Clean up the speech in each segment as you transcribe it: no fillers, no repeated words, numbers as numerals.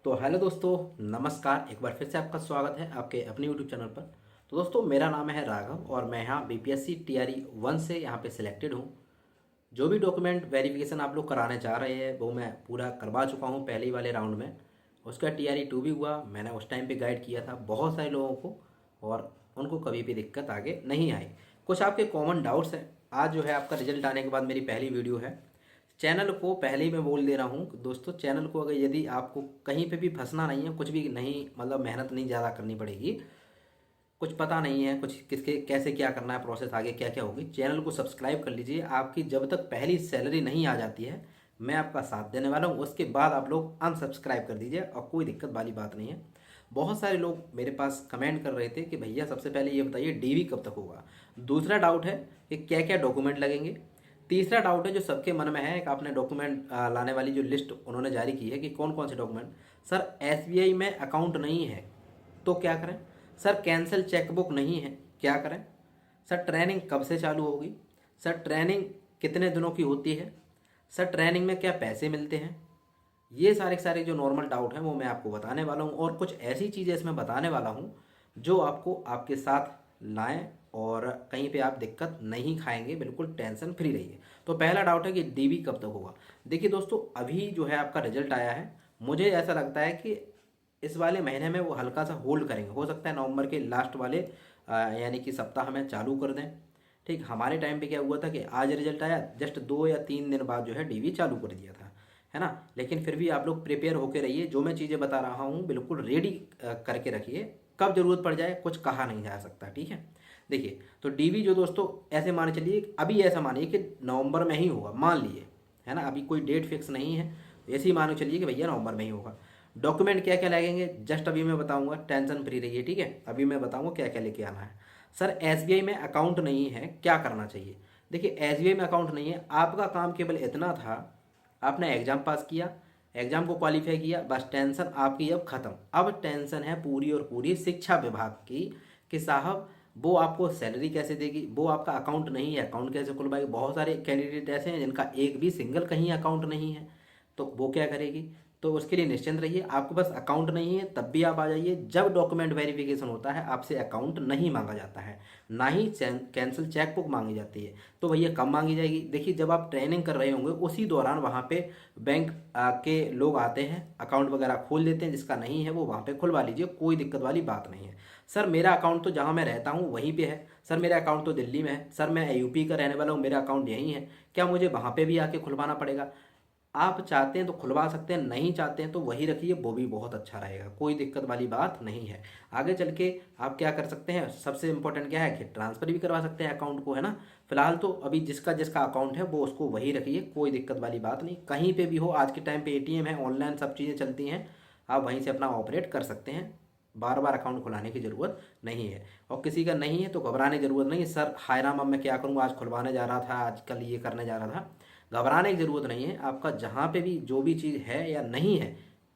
तो हेलो दोस्तों, नमस्कार। एक बार फिर से आपका स्वागत है आपके अपने यूट्यूब चैनल पर। तो दोस्तों, मेरा नाम है राघव और मैं यहाँ बीपीएससी टीआरई 1 से यहाँ पे सिलेक्टेड हूँ। जो भी डॉक्यूमेंट वेरिफिकेशन आप लोग कराने चाह रहे हैं वो मैं पूरा करवा चुका हूँ पहले ही वाले राउंड में। उसका टीआरई 2 भी हुआ, मैंने उस टाइम पे गाइड किया था बहुत सारे लोगों को और उनको कभी भी दिक्कत आगे नहीं आई। कुछ आपके कॉमन डाउट्स हैं। आज जो है आपका रिजल्ट आने के बाद मेरी पहली वीडियो है। चैनल को पहले ही मैं बोल दे रहा हूँ दोस्तों, चैनल को अगर यदि आपको कहीं पे भी फंसना नहीं है, कुछ भी नहीं मतलब मेहनत नहीं ज़्यादा करनी पड़ेगी, कुछ पता नहीं है कुछ किसके कैसे क्या करना है, प्रोसेस आगे क्या क्या होगी, चैनल को सब्सक्राइब कर लीजिए। आपकी जब तक पहली सैलरी नहीं आ जाती है मैं आपका साथ देने वाला हूँ, उसके बाद आप लोग अनसब्सक्राइब कर दीजिए और कोई दिक्कत वाली बात नहीं है। बहुत सारे लोग मेरे पास कमेंट कर रहे थे कि भैया सबसे पहले ये बताइए डीवी कब तक होगा। दूसरा डाउट है कि क्या क्या डॉक्यूमेंट लगेंगे। तीसरा डाउट है जो सबके मन में है, एक आपने डॉक्यूमेंट लाने वाली जो लिस्ट उन्होंने जारी की है कि कौन कौन से डॉक्यूमेंट। सर एसबीआई में अकाउंट नहीं है तो क्या करें। सर कैंसिल चेकबुक नहीं है क्या करें। सर ट्रेनिंग कब से चालू होगी। सर ट्रेनिंग कितने दिनों की होती है। सर ट्रेनिंग में क्या पैसे मिलते हैं। ये सारे सारे जो नॉर्मल डाउट हैं वो मैं आपको बताने वाला हूँ और कुछ ऐसी चीज़ें इसमें बताने वाला हूँ जो आपको आपके साथ लाएं और कहीं पे आप दिक्कत नहीं खाएंगे। बिल्कुल टेंशन फ्री रहिए। तो पहला डाउट है कि डीबी कब तक होगा। देखिए दोस्तों, अभी जो है आपका रिजल्ट आया है, मुझे ऐसा लगता है कि इस वाले महीने में वो हल्का सा होल्ड करेंगे। हो सकता है नवंबर के लास्ट वाले यानी कि सप्ताह में चालू कर दें। ठीक, हमारे टाइम पे क्या हुआ था कि आज रिजल्ट आया, जस्ट 2 या 3 दिन बाद जो है डीवी चालू कर दिया था, है ना। लेकिन फिर भी आप लोग प्रिपेयर होकर रहिए। जो मैं चीज़ें बता रहा हूँ बिल्कुल रेडी करके रखिए, कब ज़रूरत पड़ जाए कुछ कहा नहीं जा सकता। ठीक है, देखिए तो डीवी जो दोस्तों ऐसे मान चलिए, अभी ऐसा मानिए कि नवंबर में ही होगा, मान लिए, है ना। अभी कोई डेट फिक्स नहीं है, ऐसे ही मान चलिए कि भैया नवंबर में ही होगा। डॉक्यूमेंट क्या क्या लगेंगे जस्ट अभी मैं बताऊंगा, टेंशन फ्री रहिए। ठीक है, अभी मैं बताऊंगा क्या क्या लेके आना है। सर एसबीआई में अकाउंट नहीं है क्या करना चाहिए। देखिए एसबीआई में अकाउंट नहीं है, आपका काम केवल इतना था, आपने एग्ज़ाम पास किया, एग्ज़ाम को क्वालिफाई किया, बस टेंशन आपकी अब ख़त्म। अब टेंशन है पूरी और पूरी शिक्षा विभाग की कि साहब वो आपको सैलरी कैसे देगी, वो आपका अकाउंट नहीं है अकाउंट कैसे खुलवाएगी। बहुत सारे कैंडिडेट ऐसे हैं जिनका एक भी सिंगल कहीं अकाउंट नहीं है, तो वो क्या करेगी। तो उसके लिए निश्चिंत रहिए, आपके पास अकाउंट नहीं है तब भी आप आ जाइए। जब डॉक्यूमेंट वेरिफिकेशन होता है आपसे अकाउंट नहीं मांगा जाता है, ना ही कैंसिल चेकबुक मांगी जाती है। तो भैया कब मांगी जाएगी। देखिए जब आप ट्रेनिंग कर रहे होंगे उसी दौरान वहाँ पे बैंक के लोग आते हैं, अकाउंट वगैरह खोल देते हैं। जिसका नहीं है वो वहाँ पे खुलवा लीजिए, कोई दिक्कत वाली बात नहीं है। सर मेरा अकाउंट तो जहाँ मैं रहता हूँ वहीं पे है। सर मेरा अकाउंट तो दिल्ली में है। सर मैं यूपी का रहने वाला हूँ, मेरा अकाउंट यहीं है, क्या मुझे वहाँ पे भी आके खुलवाना पड़ेगा। आप चाहते हैं तो खुलवा सकते हैं, नहीं चाहते हैं तो वही रखिए, वो भी बहुत अच्छा रहेगा, कोई दिक्कत वाली बात नहीं है। आगे चल के आप क्या कर सकते हैं, सबसे इंपॉर्टेंट क्या है कि ट्रांसफ़र भी करवा सकते हैं अकाउंट को, है ना। फिलहाल तो अभी जिसका जिसका अकाउंट है वो उसको वही रखिए, कोई दिक्कत वाली बात नहीं। कहीं पे भी हो, आज के टाइम पे एटीएम है, ऑनलाइन सब चीज़ें चलती हैं, आप वहीं से अपना ऑपरेट कर सकते हैं। बार बार अकाउंट खुलाने की ज़रूरत नहीं है। और किसी का नहीं है तो घबराने की ज़रूरत नहीं है। सर हाय राम, अब मैं क्या करूँगा, आज खुलवाने जा रहा था, आज कल ये करने जा रहा था, घबराने की ज़रूरत नहीं है। आपका जहाँ पे भी जो भी चीज़ है या नहीं है,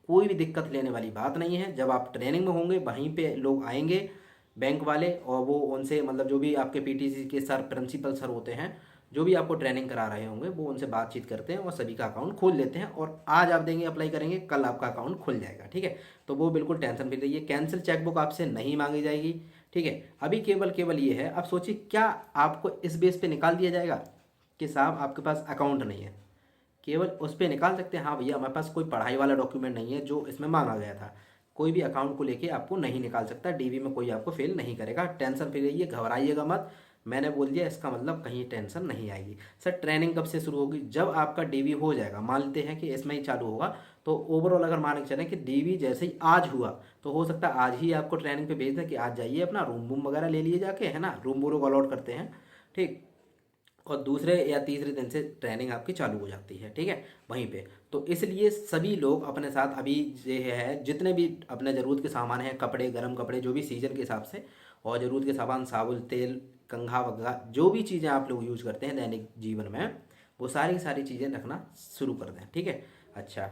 कोई भी दिक्कत लेने वाली बात नहीं है। जब आप ट्रेनिंग में होंगे वहीं पे लोग आएंगे बैंक वाले, और वो उनसे मतलब जो भी आपके पीटीसी के सर, प्रिंसिपल सर होते हैं, जो भी आपको ट्रेनिंग करा रहे होंगे वो उनसे बातचीत करते हैं और सभी का अकाउंट खोल लेते हैं। और आज आप देंगे, अप्लाई करेंगे, कल आपका अकाउंट खुल जाएगा। ठीक है, तो वो बिल्कुल टेंशन फ्री रहिए, कैंसिल चेकबुक आपसे नहीं मांगी जाएगी। ठीक है, अभी केवल केवल ये है, अब सोचिए क्या आपको इस बेस पे निकाल दिया जाएगा कि साहब आपके पास अकाउंट नहीं है। केवल उस पर निकाल सकते हैं हाँ भैया हमारे पास कोई पढ़ाई वाला डॉक्यूमेंट नहीं है जो इसमें मांगा गया था। कोई भी अकाउंट को लेके आपको नहीं निकाल सकता, डीवी में कोई आपको फेल नहीं करेगा। टेंशन फ्री रहिए, घबराइएगा मत। मैंने बोल दिया इसका मतलब कहीं टेंशन नहीं आएगी। सर ट्रेनिंग कब से शुरू होगी, जब आपका डीवी हो जाएगा, मान लेते हैं कि इसमें ही चालू होगा, तो ओवरऑल अगर मान के चलें कि डीवी जैसे ही आज हुआ तो हो सकता है आज ही आपको ट्रेनिंग पे भेज दें कि आज जाइए अपना रूम वूम वगैरह ले लिए जाके, है ना, रूम वो लोग अलॉट करते हैं। ठीक, और दूसरे या तीसरे दिन से ट्रेनिंग आपकी चालू हो जाती है। ठीक है, वहीं पे। तो इसलिए सभी लोग अपने साथ अभी ये है जितने भी अपने ज़रूरत के सामान हैं, कपड़े, गर्म कपड़े, जो भी सीजन के हिसाब से, और ज़रूरत के सामान, साबुन, तेल, कंघा वगैरह, जो भी चीज़ें आप लोग यूज करते हैं दैनिक जीवन में, वो सारी की सारी चीज़ें रखना शुरू कर दें। ठीक है, अच्छा।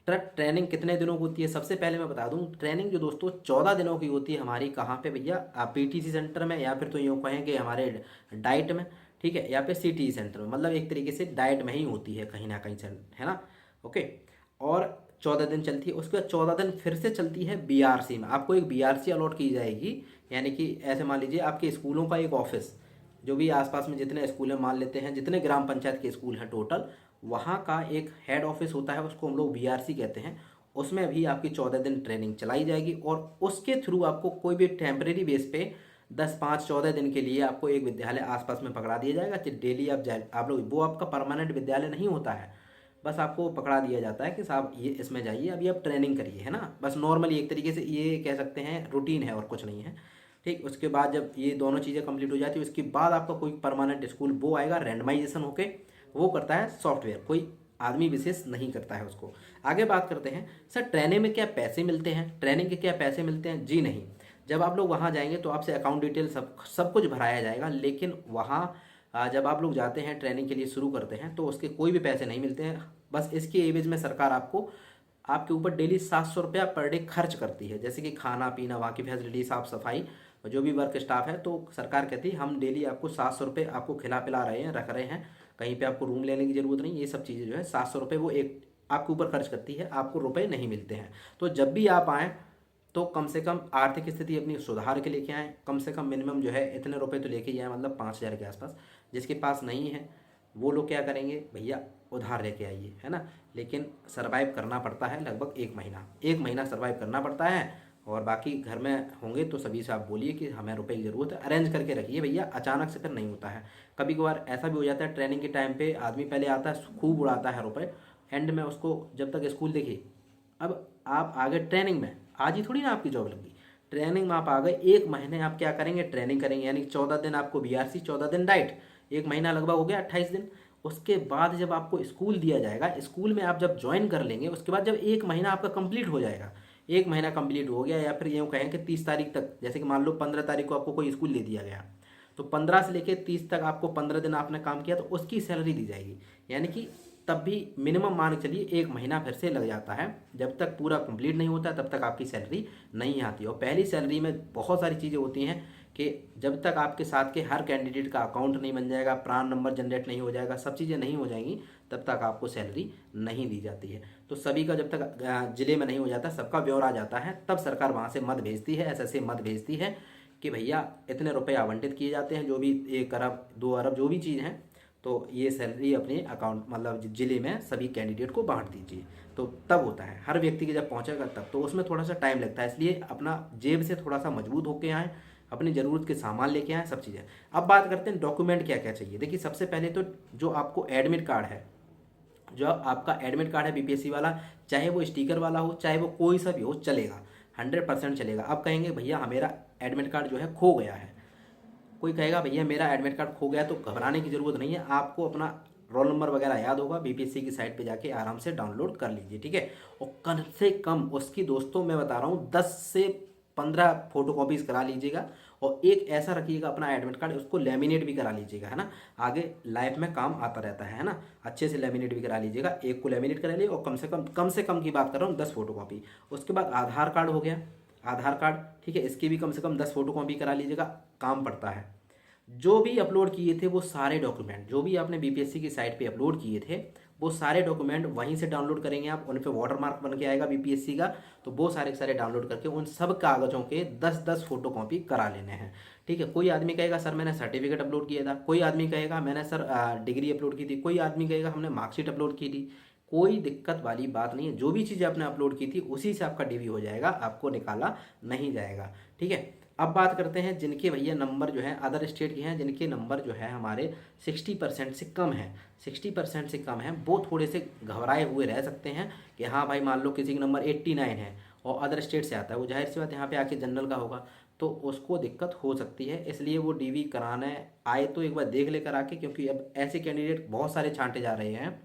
ट्रेनिंग कितने दिनों की होती है, सबसे पहले मैं बता दूं, ट्रेनिंग जो दोस्तों 14 दिनों की होती है हमारी। कहाँ पे भैया, आप पीटीसी सेंटर में, या फिर तो यूँ कहें कि हमारे डाइट में। ठीक है, या फिर सिटी सेंटर में, मतलब एक तरीके से डाइट में ही होती है कहीं ना कहीं से, है ना। ओके, और 14 दिन चलती है। उसके बाद 14 दिन फिर से चलती है बीआरसी में, आपको एक बीआरसी अलॉट की जाएगी। यानी कि ऐसे मान लीजिए आपके स्कूलों का एक ऑफिस, जो भी आसपास में जितने स्कूल हैं मान लेते हैं, जितने ग्राम पंचायत के स्कूल हैं टोटल, वहाँ का एक हेड ऑफिस होता है, उसको हम लोग बीआरसी कहते हैं। उसमें भी आपकी 14 दिन ट्रेनिंग चलाई जाएगी और उसके थ्रू आपको कोई भी टेम्परेरी बेस पे 10, 5, 14 दिन के लिए आपको एक विद्यालय आसपास में पकड़ा दिया जाएगा कि डेली आप लोग, वो आपका परमानेंट विद्यालय नहीं होता है, बस आपको पकड़ा दिया जाता है कि साहब ये इसमें जाइए, अभी आप ट्रेनिंग करिए, है ना। बस नॉर्मली एक तरीके से ये कह सकते हैं रूटीन है और कुछ नहीं है, ठीक। उसके बाद जब ये दोनों चीज़ें कंप्लीट हो जाती है, उसके बाद आपका कोई परमानेंट स्कूल वो आएगा, रैंडमाइजेशन होके वो करता है सॉफ्टवेयर, कोई आदमी विशेष नहीं करता है उसको। आगे बात करते हैं सर ट्रेनिंग में क्या पैसे मिलते हैं, ट्रेनिंग के क्या पैसे मिलते हैं। जी नहीं, जब आप लोग वहाँ जाएंगे तो आपसे अकाउंट डिटेल सब कुछ भराया जाएगा, लेकिन वहाँ जब आप लोग जाते हैं ट्रेनिंग के लिए शुरू करते हैं तो उसके कोई भी पैसे नहीं मिलते हैं। बस इसके एवज में सरकार आपको आपके ऊपर डेली 700 रुपया पर डे खर्च करती है, जैसे कि खाना पीना, वहाँ की फैसिलिटी, साफ़ सफाई, और जो भी वर्क स्टाफ है। तो सरकार कहती है हम डेली आपको 700 रुपये आपको खिला पिला रहे हैं, रख रहे हैं, कहीं पे आपको रूम लेने की ज़रूरत नहीं। ये सब चीज़ें जो है 700 रुपये वो एक आपके ऊपर खर्च करती है, आपको रुपए नहीं मिलते हैं। तो जब भी आप आएँ तो कम से कम आर्थिक स्थिति अपनी सुधार के लेके आएँ, कम से कम मिनिमम जो है इतने रुपए तो लेके ही आए, मतलब 5,000 के आसपास। जिसके पास नहीं है वो लोग क्या करेंगे, भैया उधार लेके आइए, है ना। लेकिन सरवाइव करना पड़ता है लगभग 1 महीना सरवाइव करना पड़ता है। और बाकी घर में होंगे तो सभी से आप बोलिए कि हमें रुपए की ज़रूरत है, अरेंज करके रखिए भैया, अचानक से फिर नहीं होता है। कभी कभार ऐसा भी हो जाता है ट्रेनिंग के टाइम पे आदमी पहले आता है खूब उड़ाता है रुपए, एंड में उसको जब तक स्कूल देखिए, अब आप आ गए ट्रेनिंग में, आज ही थोड़ी ना आपकी जॉब लगी, ट्रेनिंग में आप आ गए, 1 महीने आप क्या करेंगे, ट्रेनिंग करेंगे, यानी 14 दिन आपको बीआरसी, 14 दिन डाइट, 1 महीना लगभग हो गया 28 दिन। उसके बाद जब आपको स्कूल दिया जाएगा, स्कूल में आप जब ज्वाइन कर लेंगे, उसके बाद जब 1 महीना आपका कंप्लीट हो जाएगा, 1 महीना कंप्लीट हो गया, या फिर यूँ कहें कि 30 तारीख तक, जैसे कि मान लो 15 तारीख को आपको कोई स्कूल दे दिया गया, तो 15 से लेकर 30 तक आपको 15 दिन आपने काम किया तो उसकी सैलरी दी जाएगी। यानी कि तब भी मिनिमम मान के चलिए 1 महीना फिर से लग जाता है, जब तक पूरा कंप्लीट नहीं होता तब तक आपकी सैलरी नहीं आती। और पहली सैलरी में बहुत सारी चीज़ें होती हैं कि जब तक आपके साथ के हर कैंडिडेट का अकाउंट नहीं बन जाएगा, प्रान नंबर जनरेट नहीं हो जाएगा, सब चीज़ें नहीं हो जाएंगी, तब तक आपको सैलरी नहीं दी जाती है। तो सभी का जब तक ज़िले में नहीं हो जाता, सबका ब्यौरा आ जाता है, तब सरकार वहाँ से मत भेजती है, एसएसए मत भेजती है कि भैया इतने रुपए आवंटित किए जाते हैं, जो भी 1 अरब 2 अरब जो भी चीज़ हैं, तो ये सैलरी अपने अकाउंट मतलब ज़िले में सभी कैंडिडेट को बांट दीजिए। तो तब होता है, हर व्यक्ति के जब पहुंचेगा तब, तो उसमें थोड़ा सा टाइम लगता है, इसलिए अपना जेब से थोड़ा सा मजबूत होके आएँ, अपनी ज़रूरत के सामान लेके आएँ, सब चीज़ें। अब बात करते हैं डॉक्यूमेंट क्या क्या चाहिए। देखिए सबसे पहले तो जो आपको एडमिट कार्ड है, जो आपका एडमिट कार्ड है बीपीएससी वाला, चाहे वो स्टिकर वाला हो, चाहे वो कोई सा भी हो, चलेगा, 100% चलेगा। अब कहेंगे भैया मेरा एडमिट कार्ड जो है खो गया है, कोई कहेगा भैया मेरा एडमिट कार्ड खो गया, तो घबराने की ज़रूरत नहीं है, आपको अपना रोल नंबर वगैरह याद होगा, बीपीएससी की साइट पे जाके आराम से डाउनलोड कर लीजिए, ठीक है। और कम से कम उसकी, दोस्तों मैं बता रहा हूँ, 10 से 15 फोटोकॉपीज़ करा लीजिएगा। और एक ऐसा रखिएगा अपना एडमिट कार्ड, उसको लेमिनेट भी करा लीजिएगा, है ना, आगे लाइफ में काम आता रहता है ना। अच्छे से लेमिनेट भी करा लीजिएगा, एक को लेमिनेट करा लीजिए, और कम से कम की बात कर रहा हूँ 10 फोटोकॉपी। उसके बाद आधार कार्ड हो गया, आधार कार्ड, ठीक है, इसकी भी कम से कम 10 फोटोकॉपी करा लीजिएगा, काम पड़ता है। जो भी अपलोड किए थे वो सारे डॉक्यूमेंट, जो भी आपने बीपीएससी की साइट पे अपलोड किए थे, वो सारे डॉक्यूमेंट वहीं से डाउनलोड करेंगे आप, उन पे वाटरमार्क बन के आएगा बीपीएससी का, तो वो सारे के सारे डाउनलोड करके उन सब कागज़ों के 10-10 फोटोकॉपी करा लेने हैं, ठीक है। कोई आदमी कहेगा सर मैंने सर्टिफिकेट अपलोड किया था, कोई आदमी कहेगा मैंने सर डिग्री अपलोड की थी, कोई आदमी कहेगा हमने मार्कशीट अपलोड की थी, कोई दिक्कत वाली बात नहीं है। जो भी चीज़ आपने अपलोड की थी उसी से आपका डीवी हो जाएगा, आपको निकाला नहीं जाएगा, ठीक है। अब बात करते हैं जिनके भैया नंबर जो है अदर स्टेट के हैं, जिनके नंबर जो है हमारे 60% से कम है, 60% से कम है, वो थोड़े से घबराए हुए रह सकते हैं कि हाँ भाई मान लो किसी का नंबर 89 है और अदर स्टेट से आता है, वो जाहिर सी बात यहाँ पे आके जनरल का होगा, तो उसको दिक्कत हो सकती है। इसलिए वो डीवी कराने आए तो एक बार देख लेकर आके, क्योंकि अब ऐसे कैंडिडेट बहुत सारे छांटे जा रहे हैं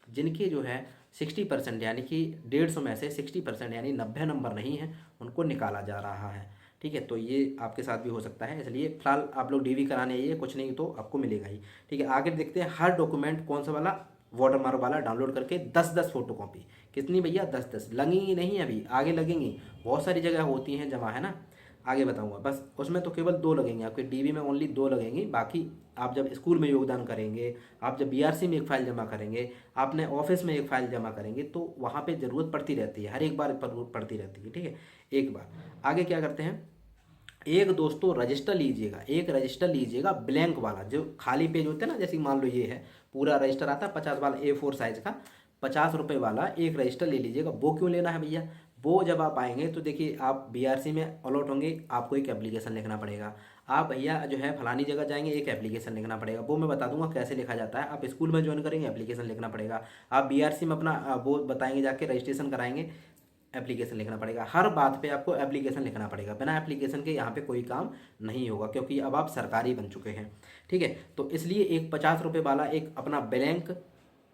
जिनके जो है 60% यानी कि 150 में से 60% यानी 90 नंबर नहीं है, उनको निकाला जा रहा है, ठीक है। तो ये आपके साथ भी हो सकता है, इसलिए फिलहाल आप लोग डीवी कराने आइए, कुछ नहीं तो आपको मिलेगा ही, ठीक है। आगे देखते हैं हर डॉक्यूमेंट कौन सा वाला, वाटरमार्क वाला डाउनलोड करके 10-10 फोटोकॉपी, कितनी भैया 10-10 लगेंगी नहीं, अभी आगे लगेंगी, बहुत सारी जगह होती हैं जमा, है ना। आगे बताऊंगा। बस उसमें तो केवल 2 लगेंगे, आपके डीबी में ओनली 2 लगेंगी। बाकी आप जब स्कूल में योगदान करेंगे, आप जब बीआरसी में एक फ़ाइल जमा करेंगे, आपने ऑफिस में एक फ़ाइल जमा करेंगे, तो वहाँ पे ज़रूरत पड़ती रहती है, हर एक बार पड़ती रहती है, ठीक है। एक बार आगे क्या करते हैं, एक दोस्तों रजिस्टर लीजिएगा, एक रजिस्टर लीजिएगा ब्लैंक वाला, जो खाली पेज होते हैं ना, जैसे कि मान लो ये है पूरा रजिस्टर आता है 50 वाला A4 साइज का, 50 रुपये वाला एक रजिस्टर ले लीजिएगा। वो क्यों लेना है भैया, वो जब आप आएंगे तो देखिए आप बीआरसी में अलॉट होंगे, आपको एक एप्लीकेशन लिखना पड़ेगा। आप भैया जो है फलानी जगह जाएंगे, एक एप्लीकेशन लिखना पड़ेगा, वो मैं बता दूंगा कैसे लिखा जाता है। आप स्कूल में ज्वाइन करेंगे, एप्लीकेशन लिखना पड़ेगा। आप बीआरसी में अपना वो बताएंगे, जाके रजिस्ट्रेशन कराएंगे, एप्लीकेशन लिखना पड़ेगा। हर बात पे आपको एप्लीकेशन लिखना पड़ेगा, बिना एप्लीकेशन के यहाँ पे कोई काम नहीं होगा, क्योंकि अब आप सरकारी बन चुके हैं, ठीक है। तो इसलिए एक 50 रुपये वाला एक अपना ब्लैंक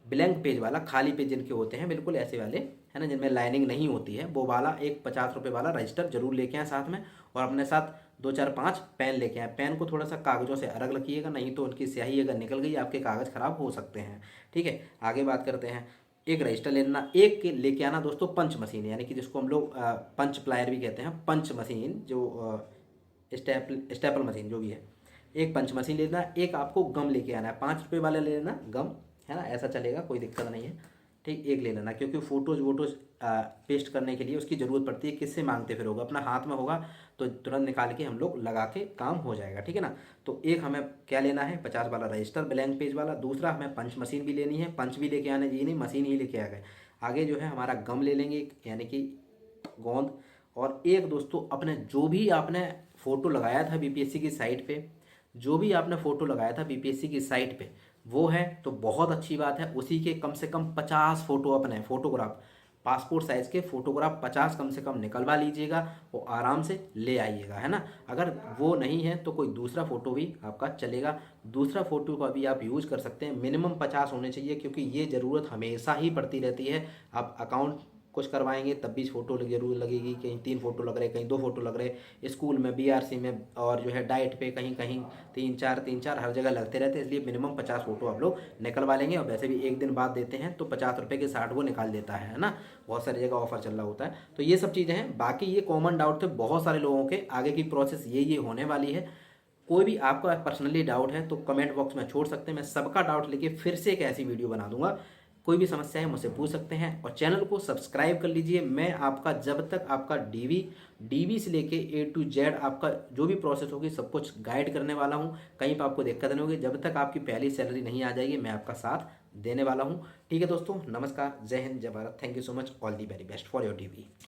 ब्लैंक पेज वाला, खाली पेज जिनके होते हैं बिल्कुल ऐसे वाले, है ना, जिनमें लाइनिंग नहीं होती है, वो वाला एक 50 रुपये वाला रजिस्टर जरूर लेके आए साथ में। और अपने साथ 2 4 5 पेन लेके आए। पेन को थोड़ा सा कागज़ों से अलग रखिएगा, नहीं तो उनकी स्याही अगर निकल गई आपके कागज़ खराब हो सकते हैं, ठीक है। आगे बात करते हैं। एक रजिस्टर लेना, एक के लेके आना दोस्तों पंच मशीन, यानी कि जिसको हम लोग पंच प्लायर भी कहते हैं, पंच मशीन जो स्टेपल मशीन जो भी है, एक पंच मशीन लेना। एक आपको गम लेके आना है, 5 रुपये वाला ले लेना गम, है ना, ऐसा चलेगा, कोई दिक्कत नहीं है, ठीक। एक ले लेना, क्योंकि फ़ोटोज़ वोटोज़ पेस्ट करने के लिए उसकी ज़रूरत पड़ती है। किससे मांगते फिर होगा, अपना हाथ में होगा तो तुरंत निकाल के हम लोग लगा के काम हो जाएगा, ठीक है ना। तो एक हमें क्या लेना है, 50 वाला रजिस्टर ब्लैंक पेज वाला। दूसरा हमें पंच मशीन भी लेनी है, पंच भी लेके आने, ये नहीं मशीन ही लेके आ गए। आगे जो है हमारा गम ले लेंगे एक, यानी कि गोंद। और एक दोस्तों अपने जो भी आपने फ़ोटो लगाया था बीपीएससी की साइट पे, जो भी आपने फ़ोटो लगाया था बीपीएससी की साइट पे, वो है तो बहुत अच्छी बात है। उसी के कम से कम 50 फ़ोटो अपने फ़ोटोग्राफ, पासपोर्ट साइज़ के फ़ोटोग्राफ 50 कम से कम निकलवा लीजिएगा, वो आराम से ले आइएगा, है ना। अगर वो नहीं है तो कोई दूसरा फ़ोटो भी आपका चलेगा, दूसरा फ़ोटो का भी आप यूज़ कर सकते हैं। मिनिमम 50 होने चाहिए, क्योंकि ये ज़रूरत हमेशा ही पड़ती रहती है। आप अकाउंट कुछ करवाएंगे तब भी फ़ोटो जरूर लगेगी, कहीं 3 फ़ोटो लग रहे, कहीं 2 फ़ोटो लग रहे, स्कूल में बीआरसी में, और जो है डाइट पे कहीं कहीं 3 4 हर जगह लगते रहते हैं। इसलिए मिनिमम 50 फ़ोटो आप लोग निकलवा लेंगे। और वैसे भी एक दिन बाद देते हैं तो 50 रुपये के 60 वो निकाल देता है ना, बहुत सारी जगह ऑफर चल रहा होता है। तो ये सब चीज़ें हैं। बाकी ये कॉमन डाउट थे बहुत सारे लोगों के, आगे की प्रोसेस ये होने वाली है। कोई भी आपका पर्सनली डाउट है तो कमेंट बॉक्स में छोड़ सकते हैं, मैं सबका डाउट लेके फिर से एक ऐसी वीडियो बना दूंगा। कोई भी समस्या है मुझसे पूछ सकते हैं, और चैनल को सब्सक्राइब कर लीजिए। मैं आपका जब तक आपका डीवी से लेके A to Z आपका जो भी प्रोसेस होगी सब कुछ गाइड करने वाला हूं। कहीं पर आपको दिक्कत नहीं होगी, जब तक आपकी पहली सैलरी नहीं आ जाएगी मैं आपका साथ देने वाला हूं, ठीक है दोस्तों। नमस्कार, जय हिंद, जय Bharat, thank you so much, all the very best for your DV.